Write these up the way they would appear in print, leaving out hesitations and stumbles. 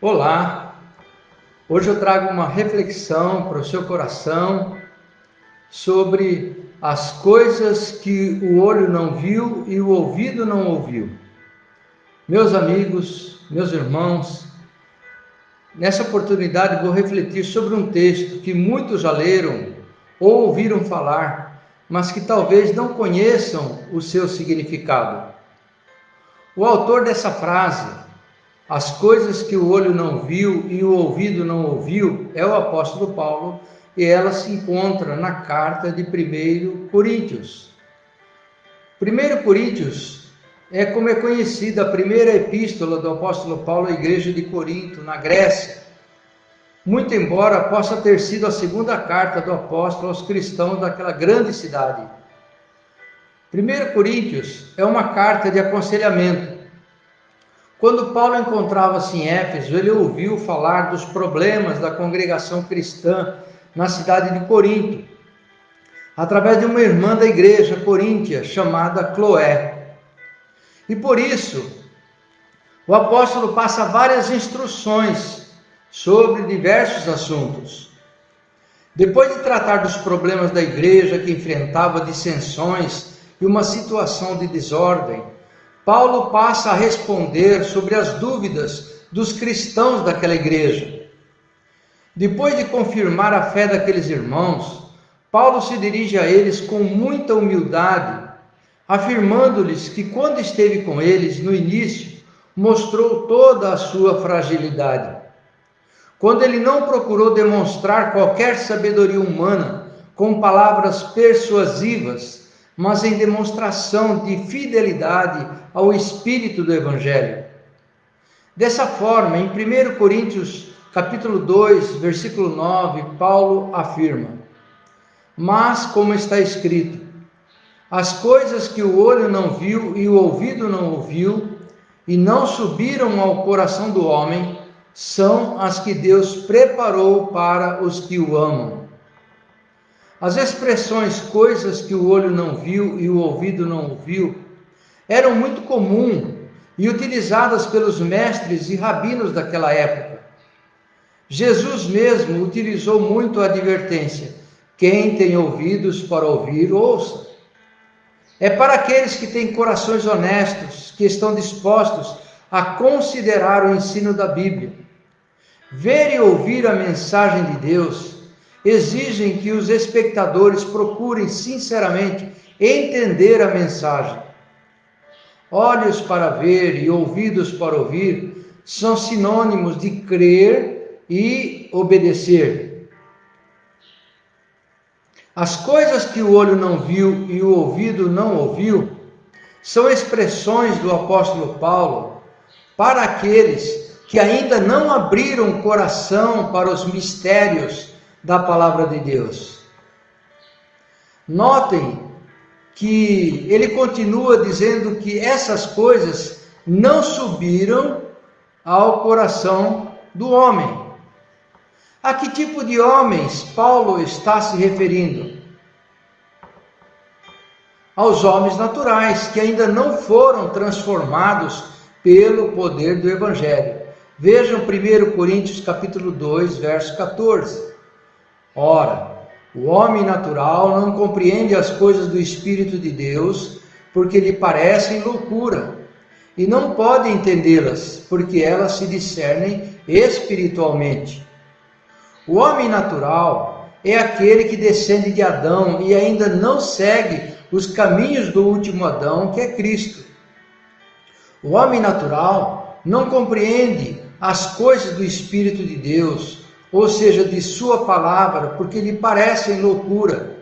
Olá, hoje eu trago uma reflexão para o seu coração sobre as coisas que o olho não viu e o ouvido não ouviu. Meus amigos, meus irmãos, nessa oportunidade vou refletir sobre um texto que muitos já leram ou ouviram falar, mas que talvez não conheçam o seu significado. O autor dessa frase, as coisas que o olho não viu e o ouvido não ouviu, é o apóstolo Paulo, e ela se encontra na carta de 1 Coríntios. 1 Coríntios é como é conhecida a primeira epístola do apóstolo Paulo à igreja de Corinto, na Grécia, muito embora possa ter sido a segunda carta do apóstolo aos cristãos daquela grande cidade. 1 Coríntios é uma carta de aconselhamento. Quando Paulo encontrava-se em Éfeso, ele ouviu falar dos problemas da congregação cristã na cidade de Corinto, através de uma irmã da igreja coríntia chamada Cloé. E por isso, o apóstolo passa várias instruções sobre diversos assuntos. Depois de tratar dos problemas da igreja que enfrentava dissensões e uma situação de desordem, Paulo passa a responder sobre as dúvidas dos cristãos daquela igreja. Depois de confirmar a fé daqueles irmãos, Paulo se dirige a eles com muita humildade, afirmando-lhes que quando esteve com eles no início, mostrou toda a sua fragilidade. Quando ele não procurou demonstrar qualquer sabedoria humana com palavras persuasivas, mas em demonstração de fidelidade ao espírito do Evangelho. Dessa forma, em 1 Coríntios capítulo 2, versículo 9, Paulo afirma: mas, como está escrito, as coisas que o olho não viu e o ouvido não ouviu, e não subiram ao coração do homem, são as que Deus preparou para os que o amam. As expressões coisas que o olho não viu e o ouvido não ouviu eram muito comuns e utilizadas pelos mestres e rabinos daquela época. Jesus mesmo utilizou muito a advertência: quem tem ouvidos para ouvir, ouça. É para aqueles que têm corações honestos, que estão dispostos a considerar o ensino da Bíblia. Ver e ouvir a mensagem de Deus exigem que os espectadores procurem sinceramente entender a mensagem. Olhos para ver e ouvidos para ouvir são sinônimos de crer e obedecer. As coisas que o olho não viu e o ouvido não ouviu são expressões do apóstolo Paulo para aqueles que ainda não abriram o coração para os mistérios da palavra de Deus. Notem que ele continua dizendo que essas coisas não subiram ao coração do homem. A que tipo de homens Paulo está se referindo? Aos homens naturais, que ainda não foram transformados pelo poder do Evangelho. Vejam 1 Coríntios capítulo 2, verso 14. Ora, o homem natural não compreende as coisas do Espírito de Deus, porque lhe parecem loucura, e não pode entendê-las, porque elas se discernem espiritualmente. O homem natural é aquele que descende de Adão e ainda não segue os caminhos do último Adão, que é Cristo. O homem natural não compreende as coisas do Espírito de Deus, ou seja, de sua palavra, porque lhe parecem loucura.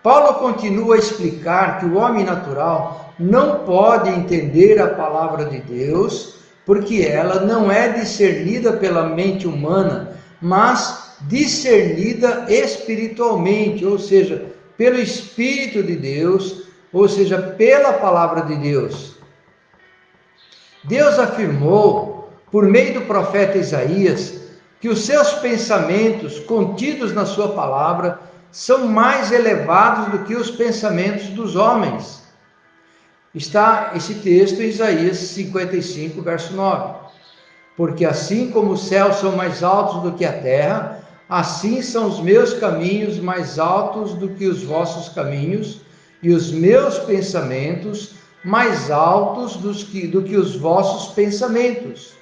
Paulo continua a explicar que o homem natural não pode entender a palavra de Deus, porque ela não é discernida pela mente humana, mas discernida espiritualmente, ou seja, pelo Espírito de Deus, ou seja, pela palavra de Deus. Deus afirmou, por meio do profeta Isaías, que os seus pensamentos contidos na sua palavra são mais elevados do que os pensamentos dos homens. Está esse texto em Isaías 55, verso 9. porque assim como os céus são mais altos do que a terra, assim são os meus caminhos mais altos do que os vossos caminhos, e os meus pensamentos mais altos do que os vossos pensamentos.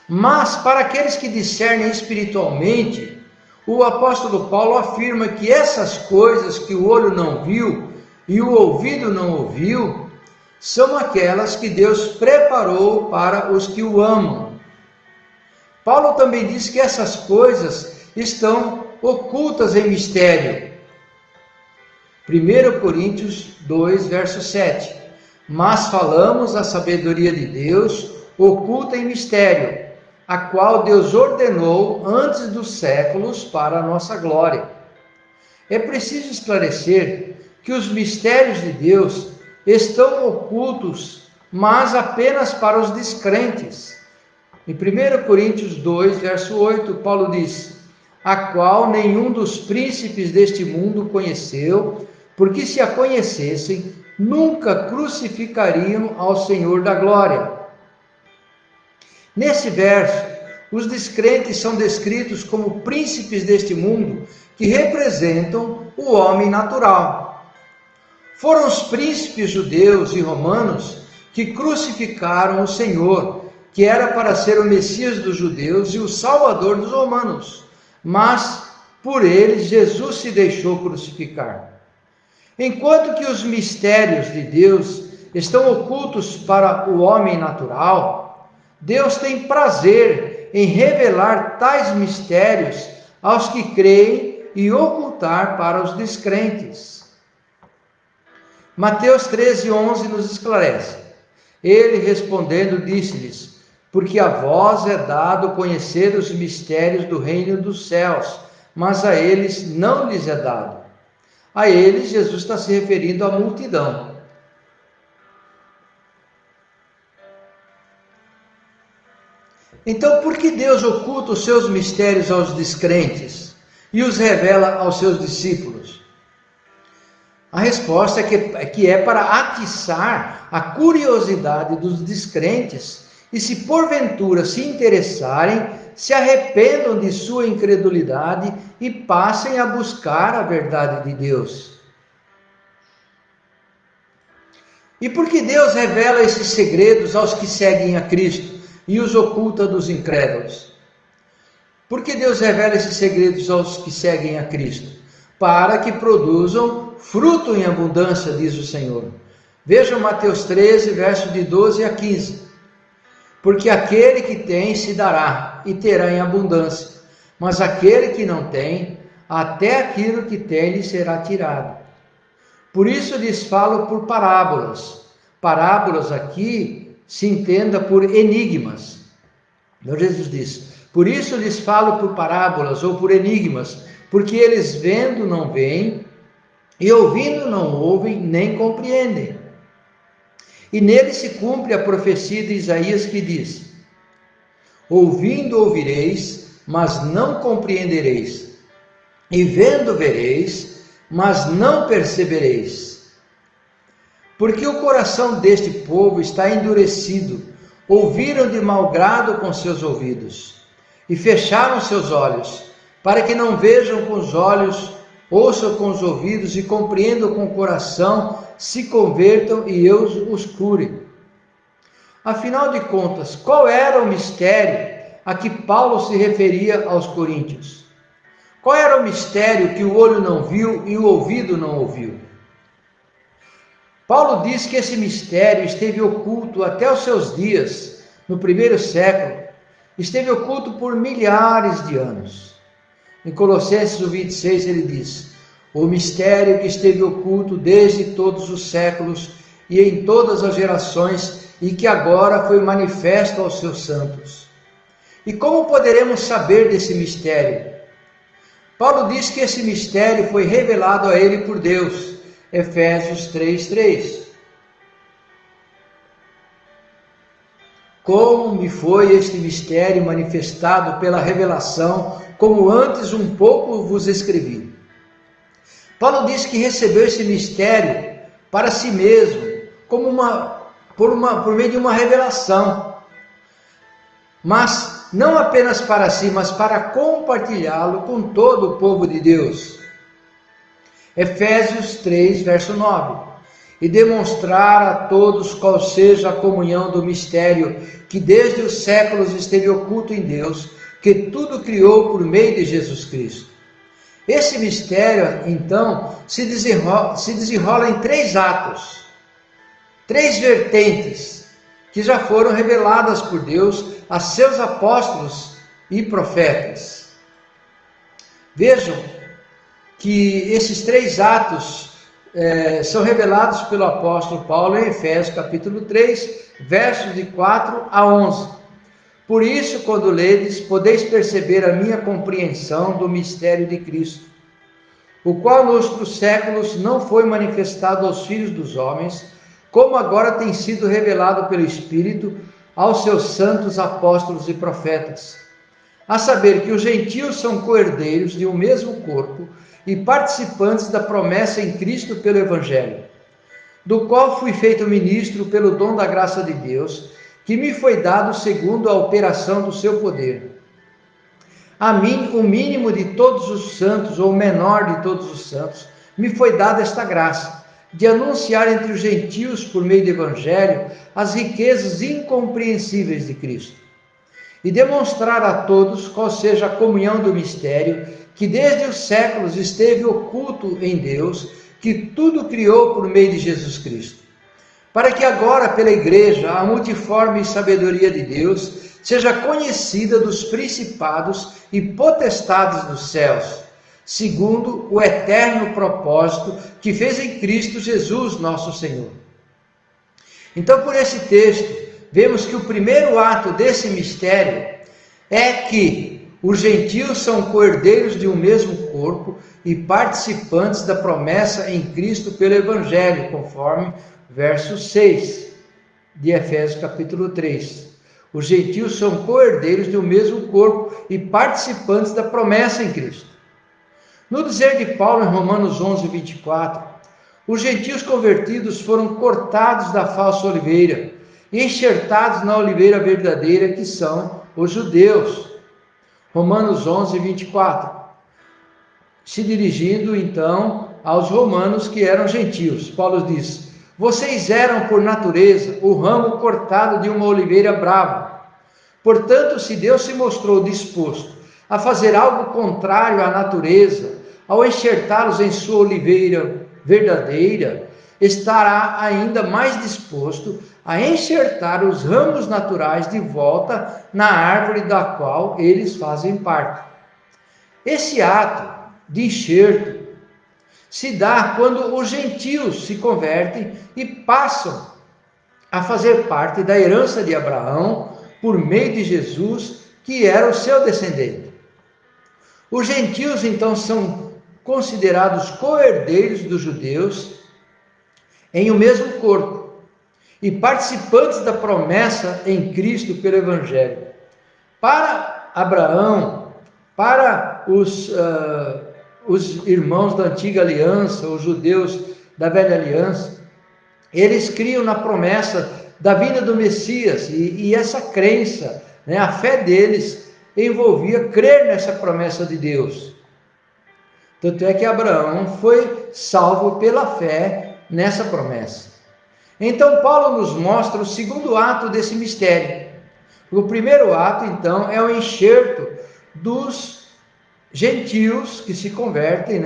Mas para aqueles que discernem espiritualmente, o apóstolo Paulo afirma que essas coisas que o olho não viu e o ouvido não ouviu, são aquelas que Deus preparou para os que o amam. Paulo também diz que essas coisas estão ocultas em mistério. 1 Coríntios 2, verso 7. Mas falamos a sabedoria de Deus oculta em mistério, a qual Deus ordenou antes dos séculos para a nossa glória. É preciso esclarecer que os mistérios de Deus estão ocultos, mas apenas para os descrentes. Em 1 Coríntios 2, verso 8, Paulo diz: a qual nenhum dos príncipes deste mundo conheceu, porque se a conhecessem, nunca crucificariam ao Senhor da glória. Nesse verso, os descrentes são descritos como príncipes deste mundo, que representam o homem natural. Foram os príncipes judeus e romanos que crucificaram o Senhor, que era para ser o Messias dos judeus e o Salvador dos romanos. Mas, por eles, Jesus se deixou crucificar. Enquanto que os mistérios de Deus estão ocultos para o homem natural, Deus tem prazer em revelar tais mistérios aos que creem e ocultar para os descrentes. Mateus 13:11 nos esclarece. Ele respondendo disse-lhes: porque a vós é dado conhecer os mistérios do reino dos céus, mas a eles não lhes é dado. A eles, Jesus está se referindo à multidão. Então, por que Deus oculta os seus mistérios aos descrentes e os revela aos seus discípulos? A resposta é que é para atiçar a curiosidade dos descrentes e, se porventura se interessarem, se arrependam de sua incredulidade e passem a buscar a verdade de Deus. E por que Deus revela esses segredos aos que seguem a Cristo e os oculta dos incrédulos? Por que Deus revela esses segredos aos que seguem a Cristo? Para que produzam fruto em abundância, diz o Senhor. Vejam Mateus 13, verso de 12 a 15. Porque aquele que tem se dará e terá em abundância, mas aquele que não tem, até aquilo que tem lhe será tirado. Por isso lhes falo por parábolas. Parábolas aqui se entenda por enigmas. Então Jesus diz: por isso lhes falo por parábolas ou por enigmas, porque eles vendo não veem, e ouvindo não ouvem, nem compreendem. E nele se cumpre a profecia de Isaías que diz: ouvindo ouvireis, mas não compreendereis, e vendo vereis, mas não percebereis. Porque o coração deste povo está endurecido, ouviram de mau grado com seus ouvidos, e fecharam seus olhos, para que não vejam com os olhos, ouçam com os ouvidos e compreendam com o coração, se convertam e eu os cure. Afinal de contas, qual era o mistério a que Paulo se referia aos coríntios? Qual era o mistério que o olho não viu e o ouvido não ouviu? Paulo diz que esse mistério esteve oculto até os seus dias, no primeiro século, esteve oculto por milhares de anos. Em Colossenses 26 ele diz: o mistério que esteve oculto desde todos os séculos e em todas as gerações e que agora foi manifesto aos seus santos. E como poderemos saber desse mistério? Paulo diz que esse mistério foi revelado a ele por Deus. Efésios 3:3. Como me foi este mistério manifestado pela revelação, como antes um pouco vos escrevi. Paulo diz que recebeu esse mistério para si mesmo, como por meio de uma revelação. mas não apenas para si, mas para compartilhá-lo com todo o povo de Deus. Efésios 3, verso 9. E demonstrar a todos qual seja a comunhão do mistério que desde os séculos esteve oculto em Deus, que tudo criou por meio de Jesus Cristo. Esse mistério, então, se desenrola em 3 atos, 3 vertentes, que já foram reveladas por Deus a seus apóstolos e profetas. Vejam que esses 3 atos são revelados pelo apóstolo Paulo em Efésios capítulo 3, versos de 4 a 11. Por isso, quando ledes, podeis perceber a minha compreensão do mistério de Cristo, o qual nos séculos não foi manifestado aos filhos dos homens, como agora tem sido revelado pelo Espírito aos seus santos apóstolos e profetas, a saber que os gentios são coerdeiros de um mesmo corpo e participantes da promessa em Cristo pelo Evangelho, do qual fui feito ministro pelo dom da graça de Deus, que me foi dado segundo a operação do seu poder. A mim, o mínimo de todos os santos, ou o menor de todos os santos, me foi dada esta graça, de anunciar entre os gentios, por meio do Evangelho, as riquezas incompreensíveis de Cristo, e demonstrar a todos qual seja a comunhão do mistério, que desde os séculos esteve oculto em Deus, que tudo criou por meio de Jesus Cristo, para que agora, pela igreja, a multiforme sabedoria de Deus seja conhecida dos principados e potestades dos céus, segundo o eterno propósito que fez em Cristo Jesus, nosso Senhor. Então, por esse texto, vemos que o primeiro ato desse mistério é que os gentios são coerdeiros de um mesmo corpo e participantes da promessa em Cristo pelo Evangelho, conforme verso 6 de Efésios capítulo 3. Os gentios são coerdeiros de um mesmo corpo e participantes da promessa em Cristo. No dizer de Paulo em Romanos 11, 24, os gentios convertidos foram cortados da falsa oliveira e enxertados na oliveira verdadeira, que são os judeus. Romanos 11, 24. Se dirigindo então aos romanos que eram gentios, Paulo diz: vocês eram por natureza o ramo cortado de uma oliveira brava. Portanto, se Deus se mostrou disposto a fazer algo contrário à natureza, ao enxertá-los em sua oliveira verdadeira, estará ainda mais disposto a enxertar os ramos naturais de volta na árvore da qual eles fazem parte. Esse ato de enxerto se dá quando os gentios se convertem e passam a fazer parte da herança de Abraão por meio de Jesus, que era o seu descendente. Os gentios então são considerados co-herdeiros dos judeus em o mesmo corpo e participantes da promessa em Cristo pelo Evangelho. Para Abraão, para os irmãos da antiga aliança, os judeus da velha aliança, eles criam na promessa da vinda do Messias, e essa crença, a fé deles envolvia crer nessa promessa de Deus. Tanto é que Abraão foi salvo pela fé nessa promessa. Então Paulo nos mostra o segundo ato desse mistério. O primeiro ato, então, é o enxerto dos gentios que se convertem,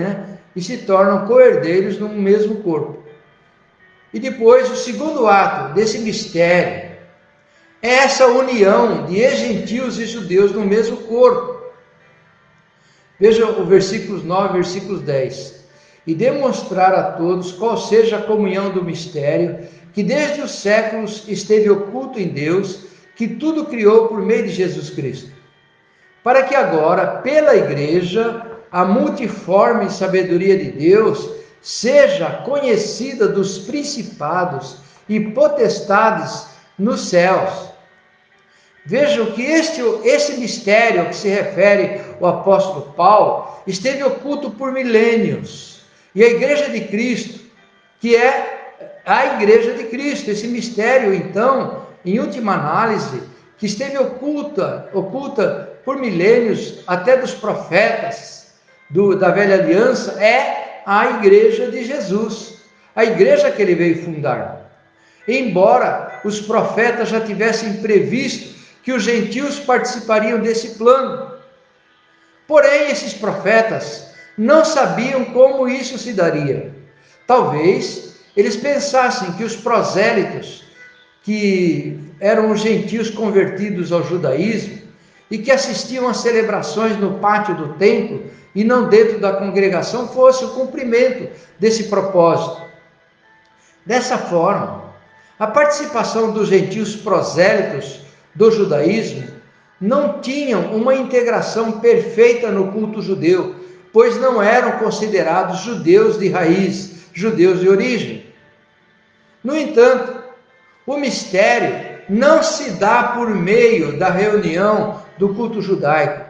e se tornam co-herdeiros no mesmo corpo. E depois, o segundo ato desse mistério é essa união de gentios e judeus no mesmo corpo. Veja o versículos 9 e versículos 10. E demonstrar a todos qual seja a comunhão do mistério, que desde os séculos esteve oculto em Deus, que tudo criou por meio de Jesus Cristo, para que agora, pela igreja, a multiforme sabedoria de Deus seja conhecida dos principados e potestades nos céus. Vejam que esse mistério a que se refere o apóstolo Paulo esteve oculto por milênios. E a igreja de Cristo, que é a igreja de Cristo, esse mistério, então, em última análise, que esteve oculta por milênios, até dos profetas da velha aliança, é a igreja de Jesus, a igreja que ele veio fundar. Embora os profetas já tivessem previsto que os gentios participariam desse plano, porém esses profetas não sabiam como isso se daria. Talvez eles pensassem que os prosélitos, que eram os gentios convertidos ao judaísmo e que assistiam às celebrações no pátio do templo e não dentro da congregação, fosse o cumprimento desse propósito. Dessa forma, a participação dos gentios prosélitos do judaísmo não tinham uma integração perfeita no culto judeu, pois não eram considerados judeus de raiz, judeus de origem. No entanto, o mistério não se dá por meio da reunião do culto judaico,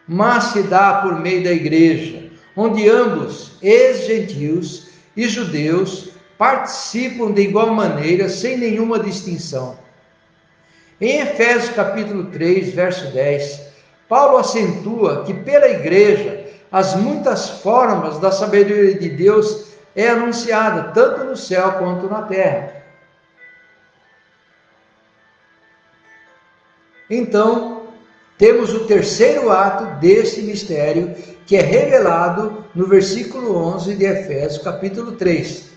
mas se dá por meio da igreja, onde ambos, ex-gentios e judeus, participam de igual maneira, sem nenhuma distinção. Em Efésios capítulo 3, verso 10, Paulo acentua que pela igreja as muitas formas da sabedoria de Deus é anunciada, tanto no céu quanto na terra. Então, temos o terceiro ato desse mistério, que é revelado no versículo 11 de Efésios capítulo 3.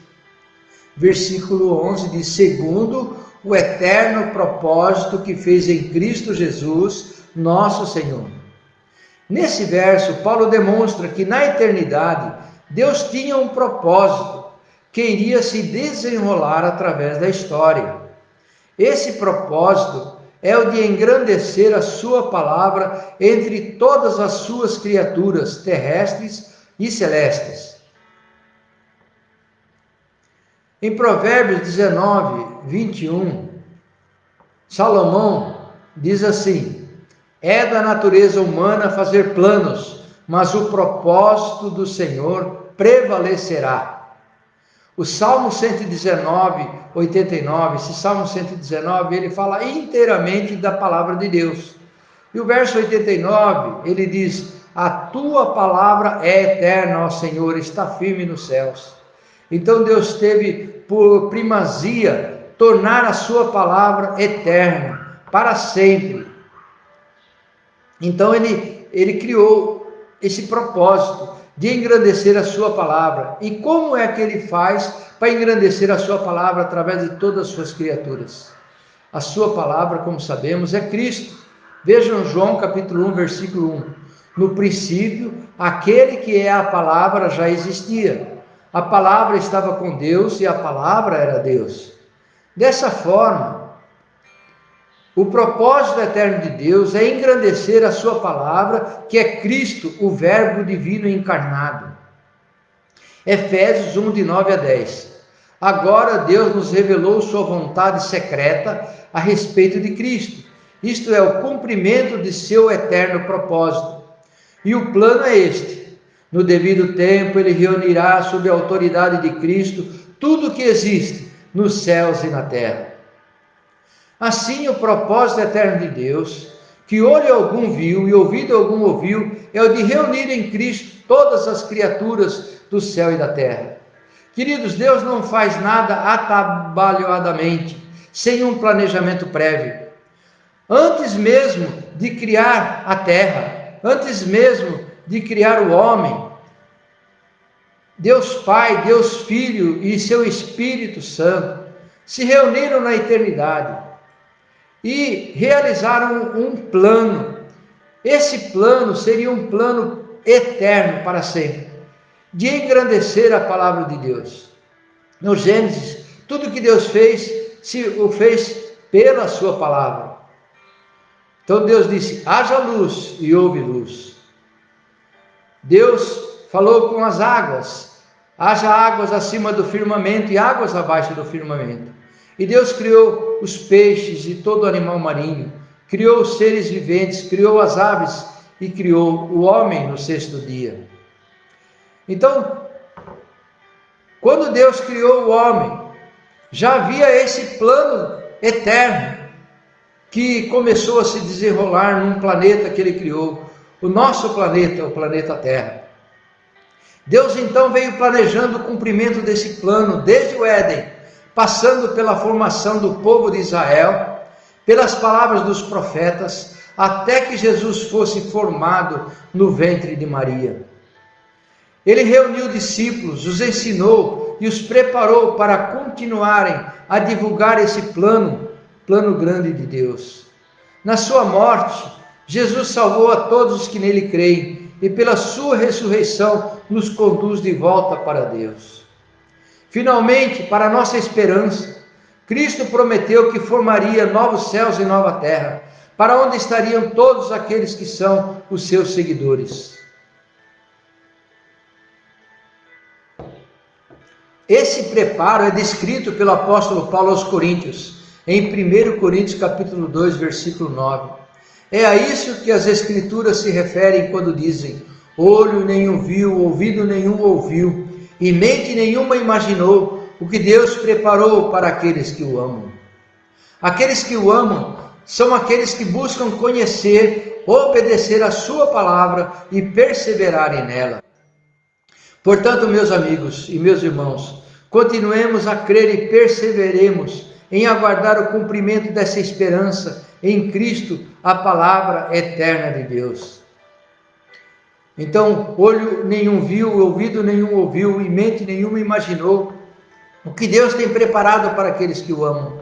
Versículo 11 diz: segundo o eterno propósito que fez em Cristo Jesus, nosso Senhor. Nesse verso, Paulo demonstra que na eternidade, Deus tinha um propósito que iria se desenrolar através da história. Esse propósito é o de engrandecer a sua palavra entre todas as suas criaturas terrestres e celestes. Em Provérbios 19, 21, Salomão diz assim: é da natureza humana fazer planos, mas o propósito do Senhor prevalecerá. O Salmo 119, 89, esse Salmo 119, ele fala inteiramente da palavra de Deus. E o verso 89, ele diz: a tua palavra é eterna, ó Senhor, está firme nos céus. Então Deus teve por primazia tornar a sua palavra eterna, para sempre. Então ele criou esse propósito de engrandecer a sua palavra. E como é que ele faz para engrandecer a sua palavra através de todas as suas criaturas? A sua palavra, como sabemos, é Cristo. Vejam João capítulo 1, versículo 1. No princípio, aquele que é a palavra já existia. A palavra estava com Deus e a palavra era Deus. Dessa forma, o propósito eterno de Deus é engrandecer a sua palavra, que é Cristo, o Verbo divino encarnado. Efésios 1, de 9 a 10. Agora Deus nos revelou sua vontade secreta a respeito de Cristo. Isto é o cumprimento de seu eterno propósito. E o plano é este: no devido tempo ele reunirá sob a autoridade de Cristo tudo o que existe nos céus e na terra. Assim, o propósito eterno de Deus, que olho algum viu e ouvido algum ouviu, é o de reunir em Cristo todas as criaturas do céu e da terra. Queridos, Deus não faz nada atabalhoadamente, sem um planejamento prévio. Antes mesmo de criar a terra, antes mesmo de criar o homem, Deus Pai, Deus Filho e seu Espírito Santo se reuniram na eternidade e realizaram um plano. Esse plano seria um plano eterno para sempre, de engrandecer a palavra de Deus. No Gênesis, tudo que Deus fez, o fez pela sua palavra. Então Deus disse: haja luz, e houve luz. Deus falou com as águas: haja águas acima do firmamento e águas abaixo do firmamento. E Deus criou os peixes e todo animal marinho, criou os seres viventes, criou as aves e criou o homem no sexto dia. Então, quando Deus criou o homem, já havia esse plano eterno. que começou a se desenrolar num planeta que ele criou, o nosso planeta, o planeta Terra. Deus então veio planejando o cumprimento desse plano desde o Éden, passando pela formação do povo de Israel, pelas palavras dos profetas, até que Jesus fosse formado no ventre de Maria. Ele reuniu discípulos, os ensinou e os preparou para continuarem a divulgar esse plano grande de Deus. Na sua morte, Jesus salvou a todos os que nele creem e pela sua ressurreição nos conduz de volta para Deus. Finalmente, para nossa esperança, Cristo prometeu que formaria novos céus e nova terra, para onde estariam todos aqueles que são os seus seguidores. Esse preparo é descrito pelo apóstolo Paulo aos Coríntios, em 1 Coríntios capítulo 2, versículo 9. É a isso que as Escrituras se referem quando dizem: olho nenhum viu, ouvido nenhum ouviu, e mente nenhuma imaginou o que Deus preparou para aqueles que o amam. Aqueles que o amam são aqueles que buscam conhecer, obedecer a sua palavra e perseverarem nela. Portanto, meus amigos e meus irmãos, continuemos a crer e perseveremos em aguardar o cumprimento dessa esperança em Cristo, a palavra eterna de Deus. Então, olho nenhum viu, ouvido nenhum ouviu e mente nenhuma imaginou o que Deus tem preparado para aqueles que o amam.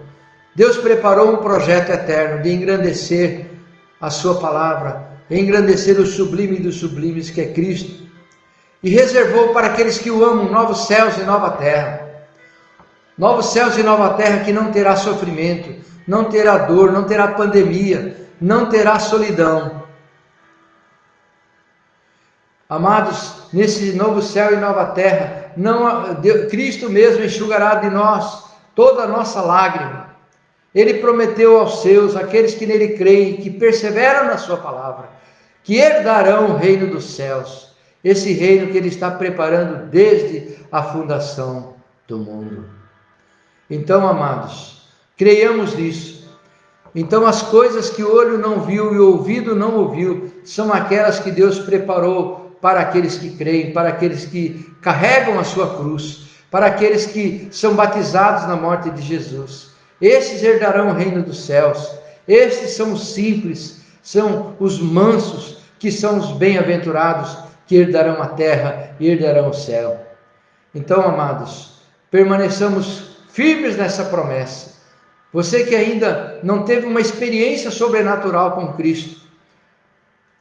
Deus preparou um projeto eterno de engrandecer a sua palavra, engrandecer o sublime dos sublimes, que é Cristo, e reservou para aqueles que o amam novos céus e nova terra. Novos céus e nova terra que não terá sofrimento, não terá dor, não terá pandemia, não terá solidão. Amados, nesse novo céu e nova terra, Cristo mesmo enxugará de nós toda a nossa lágrima. Ele prometeu aos seus, aqueles que nele creem, que perseveram na sua palavra, que herdarão o reino dos céus, esse reino que ele está preparando desde a fundação do mundo. Então, amados, creiamos nisso. Então, as coisas que o olho não viu e o ouvido não ouviu, são aquelas que Deus preparou para aqueles que creem, para aqueles que carregam a sua cruz, para aqueles que são batizados na morte de Jesus. Esses herdarão o reino dos céus. Estes são os simples, são os mansos, que são os bem-aventurados, que herdarão a terra e herdarão o céu. Então, amados, permaneçamos firmes nessa promessa. Você que ainda não teve uma experiência sobrenatural com Cristo,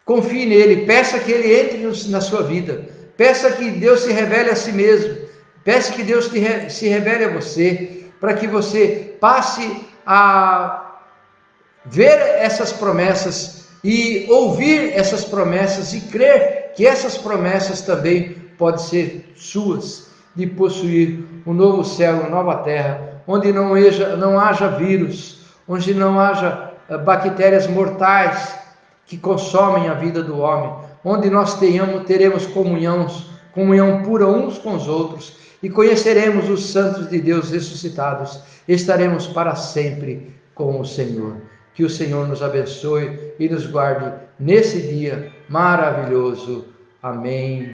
confie nele, peça que ele entre na sua vida, peça que Deus se revele a si mesmo, peça que Deus se revele a você, para que você passe a ver essas promessas e ouvir essas promessas e crer que essas promessas também podem ser suas, de possuir um novo céu, uma nova terra, onde não haja vírus, onde não haja bactérias mortais que consomem a vida do homem, onde nós teremos comunhão pura uns com os outros, e conheceremos os santos de Deus ressuscitados, estaremos para sempre com o Senhor. Que o Senhor nos abençoe e nos guarde nesse dia maravilhoso. Amém.